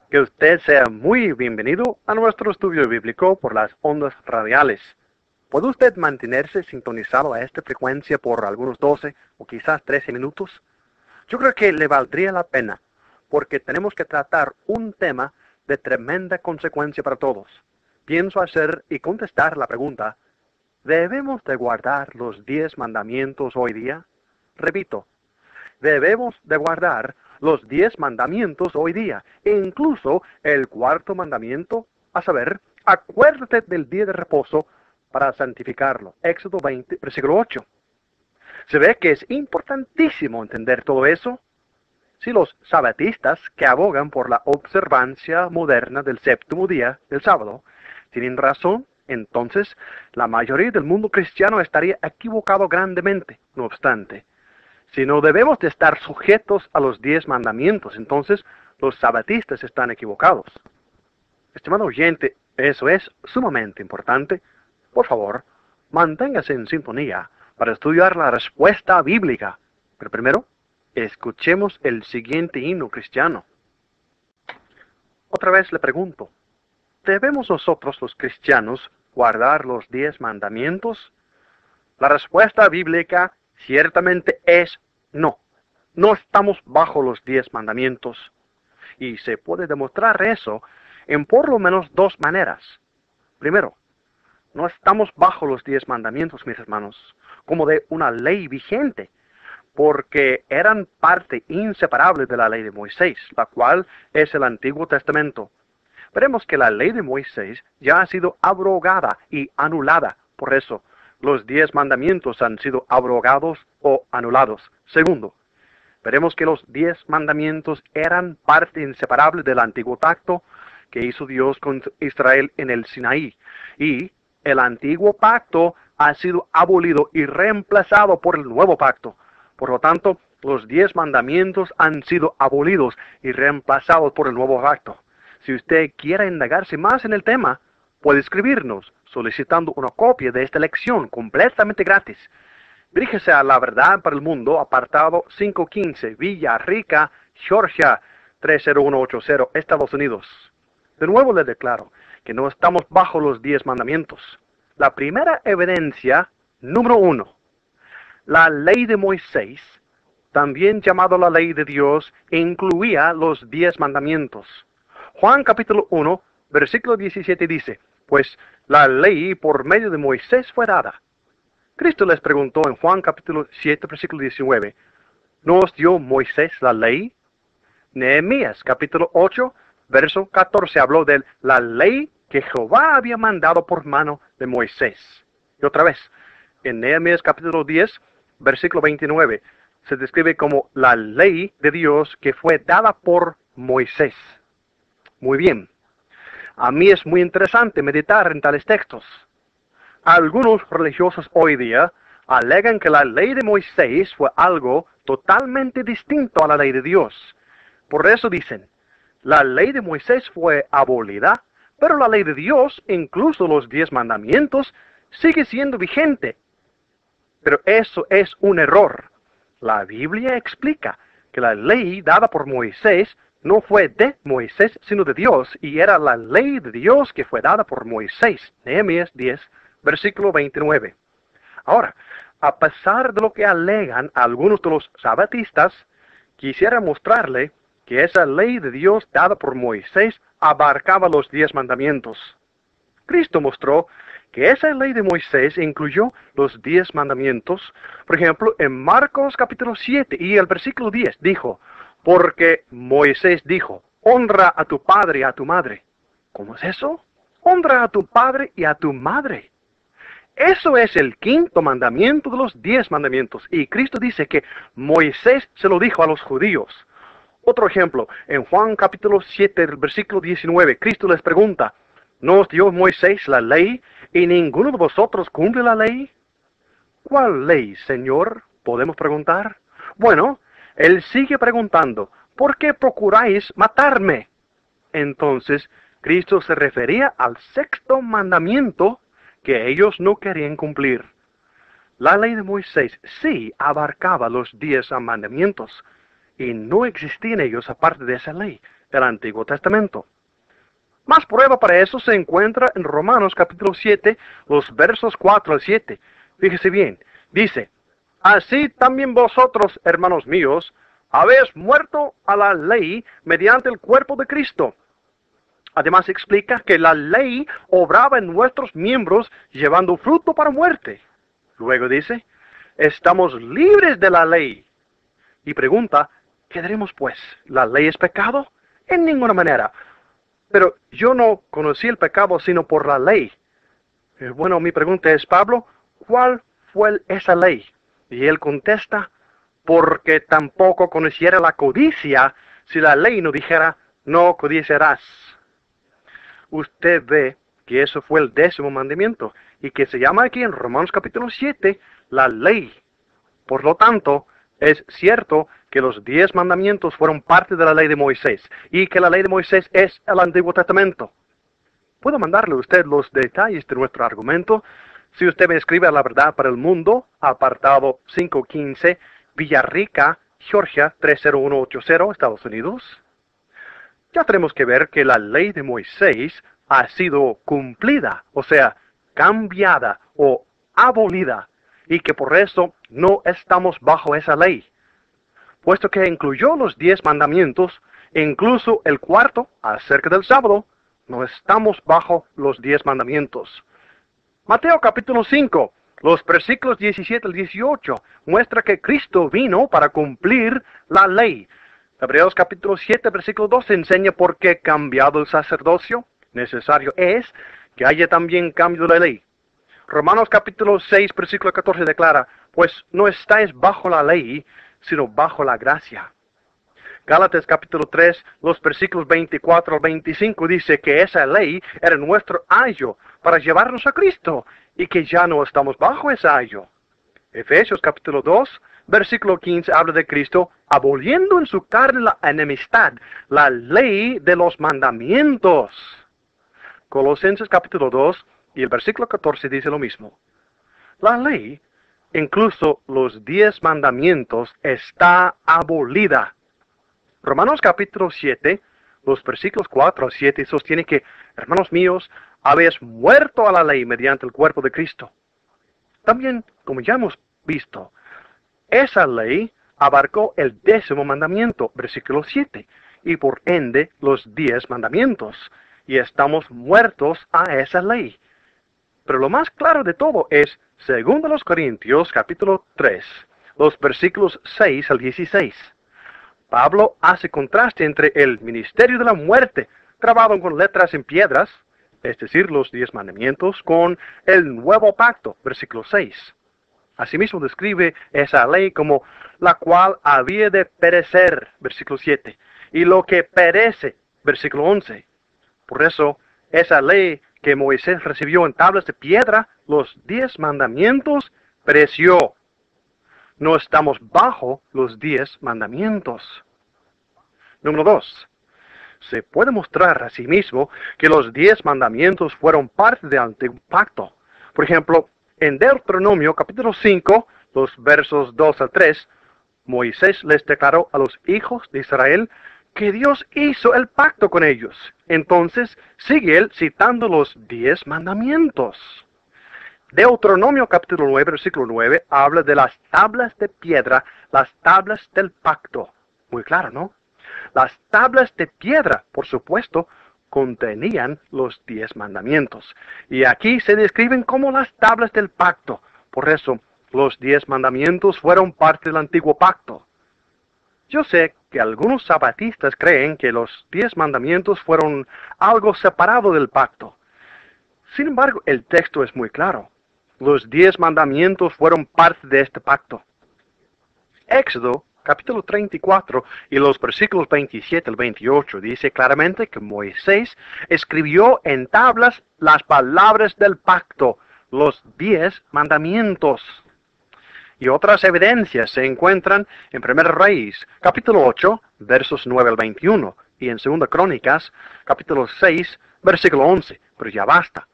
Que usted sea muy bienvenido a nuestro estudio bíblico por las ondas radiales. ¿Puede usted mantenerse sintonizado a esta frecuencia por algunos 12 o quizás 13 minutos? Yo creo que le valdría la pena, porque tenemos que tratar un tema de tremenda consecuencia para todos. Pienso hacer y contestar la pregunta, ¿debemos de guardar los 10 mandamientos hoy día? Repito, debemos de guardar los 10 mandamientos hoy día, e incluso el cuarto mandamiento, a saber, acuérdate del día de reposo para santificarlo. Éxodo 20, versículo 8. Se ve que es importantísimo entender todo eso. Si los sabatistas que abogan por la observancia moderna del séptimo día del sábado tienen razón, entonces la mayoría del mundo cristiano estaría equivocado grandemente. No obstante, si no debemos de estar sujetos a los 10 mandamientos, entonces los sabatistas están equivocados. Estimado oyente, eso es sumamente importante. Por favor, manténgase en sintonía para estudiar la respuesta bíblica. Pero primero, escuchemos el siguiente himno cristiano. Otra vez le pregunto, ¿debemos nosotros los cristianos guardar los 10 mandamientos? La respuesta bíblica ciertamente es no. No estamos bajo los 10 mandamientos. Y se puede demostrar eso en por lo menos dos maneras. Primero, no estamos bajo los 10 mandamientos, mis hermanos, como de una ley vigente, porque eran parte inseparable de la ley de Moisés, la cual es el Antiguo Testamento. Veremos que la ley de Moisés ya ha sido abrogada y anulada. Por eso, los 10 mandamientos han sido abrogados o anulados. Segundo, veremos que los 10 mandamientos eran parte inseparable del antiguo pacto que hizo Dios con Israel en el Sinaí. Y el antiguo pacto ha sido abolido y reemplazado por el nuevo pacto. Por lo tanto, los 10 mandamientos han sido abolidos y reemplazados por el nuevo pacto. Si usted quiere indagarse más en el tema, puede escribirnos solicitando una copia de esta lección completamente gratis. Diríjese a La Verdad para el Mundo, apartado 515, Villa Rica, Georgia, 30180, Estados Unidos. De nuevo le declaro que no estamos bajo los 10 mandamientos. La primera evidencia, número 1. La ley de Moisés, también llamada la ley de Dios, incluía los 10 mandamientos. Juan capítulo 1, versículo 17 dice, pues la ley por medio de Moisés fue dada. Cristo les preguntó en Juan capítulo 7, versículo 19, ¿no os dio Moisés la ley? Nehemías capítulo 8, verso 14 habló de la ley que Jehová había mandado por mano de Moisés. Y otra vez, en Nehemías capítulo 10, versículo 29, se describe como la ley de Dios que fue dada por Moisés. Muy bien. A mí es muy interesante meditar en tales textos. Algunos religiosos hoy día alegan que la ley de Moisés fue algo totalmente distinto a la ley de Dios. Por eso dicen, la ley de Moisés fue abolida, pero la ley de Dios, incluso los 10 mandamientos, sigue siendo vigente. Pero eso es un error. La Biblia explica que la ley dada por Moisés no fue de Moisés, sino de Dios, y era la ley de Dios que fue dada por Moisés. Nehemías 10, versículo 29. Ahora, a pesar de lo que alegan algunos de los sabatistas, quisiera mostrarle que esa ley de Dios dada por Moisés abarcaba los 10 mandamientos. Cristo mostró que esa ley de Moisés incluyó los 10 mandamientos. Por ejemplo, en Marcos capítulo 7 y el versículo 10 dijo, porque Moisés dijo, honra a tu padre y a tu madre. ¿Cómo es eso? Honra a tu padre y a tu madre. Eso es el quinto mandamiento de los 10 mandamientos. Y Cristo dice que Moisés se lo dijo a los judíos. Otro ejemplo, en Juan capítulo 7, versículo 19, Cristo les pregunta, ¿no os dio Moisés la ley y ninguno de vosotros cumple la ley? ¿Cuál ley, Señor? Podemos preguntar. Bueno, Él sigue preguntando, ¿por qué procuráis matarme? Entonces, Cristo se refería al sexto mandamiento que ellos no querían cumplir. La ley de Moisés sí abarcaba los 10 mandamientos, y no existía en ellos aparte de esa ley. el Antiguo Testamento. Más prueba para eso se encuentra en Romanos capítulo 7, los versos 4 al 7. Fíjese bien, dice, así también vosotros, hermanos míos, habéis muerto a la ley mediante el cuerpo de Cristo. Además explica que la ley obraba en nuestros miembros llevando fruto para muerte. Luego dice, estamos libres de la ley. Y pregunta, ¿qué diremos pues? ¿La ley es pecado? En ninguna manera. Pero yo no conocí el pecado sino por la ley. Bueno, mi pregunta es, Pablo, ¿cuál fue esa ley? Y él contesta, porque tampoco conociera la codicia si la ley no dijera, no codiciarás. Usted ve que eso fue el 10º mandamiento y que se llama aquí en Romanos capítulo 7 la ley. Por lo tanto, es cierto que los 10 mandamientos fueron parte de la ley de Moisés y que la ley de Moisés es el Antiguo Testamento. Puedo mandarle a usted los detalles de nuestro argumento si usted me escribe a La Verdad para el Mundo, apartado 515, Villarrica, Georgia 30180, Estados Unidos. Ya tenemos que ver que la ley de Moisés ha sido cumplida, o sea, cambiada o abolida, y que por eso no estamos bajo esa ley. Puesto que incluyó los 10 mandamientos, e incluso el 4, acerca del sábado, no estamos bajo los 10 mandamientos. Mateo capítulo 5, los versículos 17 al 18, muestra que Cristo vino para cumplir la ley. Hebreos capítulo 7, versículo 2 enseña por qué cambiado el sacerdocio necesario es que haya también cambio de la ley. Romanos capítulo 6, versículo 14 declara, pues no estáis bajo la ley, sino bajo la gracia. Gálatas capítulo 3, los versículos 24 al 25 dice que esa ley era nuestro ayo para llevarnos a Cristo y que ya no estamos bajo ese ayo. Efesios capítulo 2, versículo 15 habla de Cristo aboliendo en su carne la enemistad, la ley de los mandamientos. Colosenses capítulo 2 y el versículo 14 dice lo mismo. La ley, incluso los 10 mandamientos, está abolida. Romanos capítulo 7, los versículos 4 al 7 sostiene que, hermanos míos, habéis muerto a la ley mediante el cuerpo de Cristo. También, como ya hemos visto, esa ley abarcó el 10º mandamiento, versículo 7, y por ende los 10 mandamientos, y estamos muertos a esa ley. Pero lo más claro de todo es, segundo los Corintios, capítulo 3, los versículos 6 al 16. Pablo hace contraste entre el ministerio de la muerte, grabado con letras en piedras, es decir, los 10 mandamientos, con el nuevo pacto, versículo 6. Asimismo describe esa ley como la cual había de perecer, versículo 7, y lo que perece, versículo 11. Por eso, esa ley que Moisés recibió en tablas de piedra, los 10 mandamientos, pereció. No estamos bajo los 10 mandamientos. Número 2. Se puede mostrar asimismo que los 10 mandamientos fueron parte del antiguo pacto. Por ejemplo, en Deuteronomio capítulo 5, los versos 2 al 3, Moisés les declaró a los hijos de Israel que Dios hizo el pacto con ellos. Entonces, sigue él citando los 10 mandamientos. Deuteronomio capítulo 9, versículo 9, habla de las tablas de piedra, las tablas del pacto. Muy claro, ¿no? Las tablas de piedra, por supuesto, contenían los 10 mandamientos. Y aquí se describen como las tablas del pacto. Por eso, los 10 mandamientos fueron parte del antiguo pacto. Yo sé que algunos zapatistas creen que los 10 mandamientos fueron algo separado del pacto. Sin embargo, el texto es muy claro. Los 10 mandamientos fueron parte de este pacto. Éxodo, capítulo 34, y los versículos 27 al 28, dice claramente que Moisés escribió en tablas las palabras del pacto, los 10 mandamientos. Y otras evidencias se encuentran en 1 Reyes, capítulo 8, versos 9 al 21, y en 2 Crónicas, capítulo 6, versículo 11. Pero ya basta.